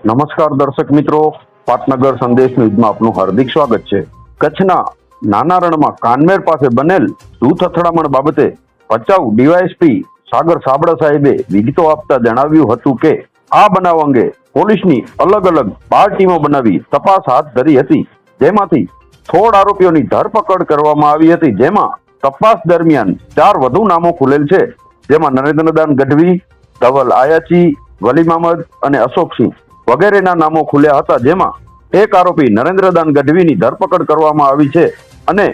નમસ્કાર દર્શક મિત્રો, પાટનગર સંદેશ ન્યૂઝમાં આપનું હાર્દિક સ્વાગત છે. કચ્છના નાના રણમાં કાનમેર પાસે બનેલ જૂથ અથડામણ બાબતે ભચાઉ ડીવાયએસપી સાગર સાબડા સાહેબે વિગતો આપતા જણાવ્યું હતું કે આ બનાવ અંગે પોલીસની અલગ અલગ 12 ટીમો બનાવી તપાસ હાથ ધરી હતી, જેમાંથી 16 આરોપીઓની ધરપકડ કરવામાં આવી હતી. જેમાં તપાસ દરમિયાન 4 વધુ નામો ખુલેલ છે, જેમાં નરેન્દ્રદાન ગઢવી, ધવલ આયાચી, વલી મામદ અને અશોકસિંહ વગેરેના નામો ખુલ્યા હતા. જેમાં એક આરોપી નરેન્દ્રદાન ગઢવીની ધરપકડ કરવામાં આવી છે અને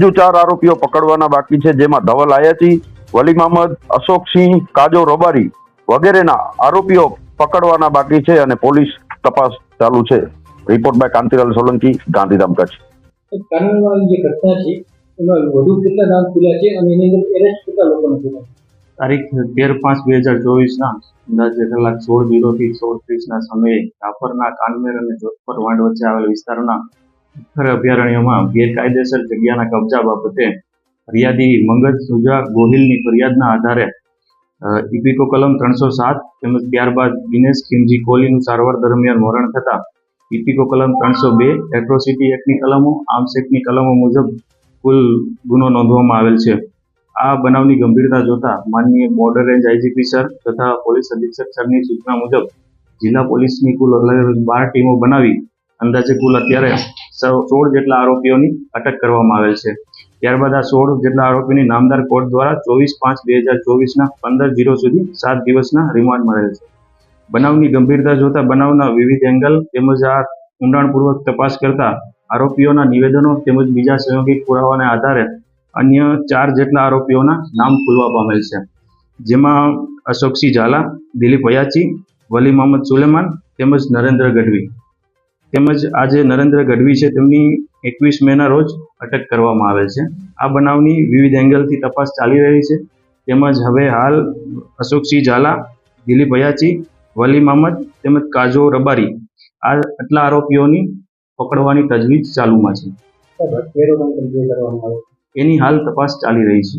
હજુ 4 આરોપીઓ પકડવાના બાકી છે, જેમાં ધવલ આયાચી, વલી મામદ, અશોકસિંહ, કાજો રબારી વગેરેના આરોપીઓ પકડવાના બાકી છે અને પોલીસ તપાસ ચાલુ છે. Report by Kantilal Solanki, Gandhidham, Kutch. કાનૂનવાળી જે ઘટના છે એમાં વધુ કેટલા નામ ખુલ્યા છે અને એની અંદર એરેસ્ટ કેટલા લોકોને થયા? તારીખ 13/5/2024 અંદાજે કલાક 16:00 થી 16:30 સમયે રાપરના કાનમેર અને જોધપર વાંડ વચ્ચે આવેલ વિસ્તારોના ઉત્તર અભયારણ્યમાં ગેરકાયદેસર જગ્યાના કબજા બાબતે ફરિયાદી મંગત સુજા ગોહિલની ફરિયાદના આધારે ઇપિકો કલમ 307 તેમજ ત્યારબાદ દિનેશ ખીમજી કોહલીનું સારવાર દરમિયાન મરણ થતા ઇપિકો કલમ 302 એટ્રોસિટી એક્ટની કલમો, આર્મ્સ એક્ટની કલમો મુજબ કુલ ગુનો નોંધવામાં આવેલ છે. આ બનાવની ગંભીરતા જોતા માનનીય બોર્ડર રેન્જ આઈજીપી સર તથા પોલીસ અધિક્ષક સરની સૂચના મુજબ જિલ્લા પોલીસની કુલ અલગ અલગ 12 ટીમો બનાવી અંદાજે કુલ અત્યારે 16 જેટલા આરોપીઓની અટક કરવામાં આવેલ છે. ત્યારબાદ આ 16 જેટલા આરોપીની નામદાર કોર્ટ દ્વારા 24/5/2024 15:00 સુધી 7 દિવસના રિમાન્ડ મળેલ છે. બનાવની ગંભીરતા જોતા બનાવના વિવિધ એંગલ તેમજ આ ઊંડાણપૂર્વક તપાસ કરતા આરોપીઓના નિવેદનો તેમજ બીજા સંયોગિક પુરાવાના આધારે અન્ય 4 જેટલા આરોપીઓના નામ ખુલવા પામેલ છે, જેમાં અશોકસિંહ ઝાલા, દિલીપ અયાચી, વલી મોહમ્મદ સુલેમાન તેમજ નરેન્દ્ર ગઢવી. તેમજ આ જે નરેન્દ્ર ગઢવી છે તેમની 21 મેના રોજ અટક કરવામાં આવેલ છે. આ બનાવની વિવિધ એંગલથી તપાસ ચાલી રહી છે. તેમજ હવે હાલ અશોકસિંહ ઝાલા, દિલીપ અયાચી, વલી મોહમ્મદ તેમજ કાજો રબારી આ આટલા આરોપીઓની પકડવાની તજવીજ ચાલુમાં છે. એની હાલ તપાસ ચાલી રહી છે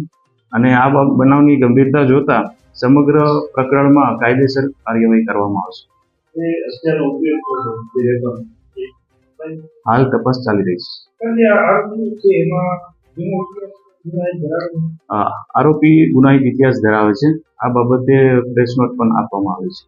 અને આ બનાવની ગંભીરતા જોતા સમગ્ર પ્રકરણમાં કાયદેસર કાર્યવાહી કરવામાં આવશે. હાલ તપાસ ચાલી રહી છે. આરોપી ગુનાહિત ઇતિહાસ ધરાવે છે. આ બાબતે પ્રેસ નોટ પણ આપવામાં આવી છે.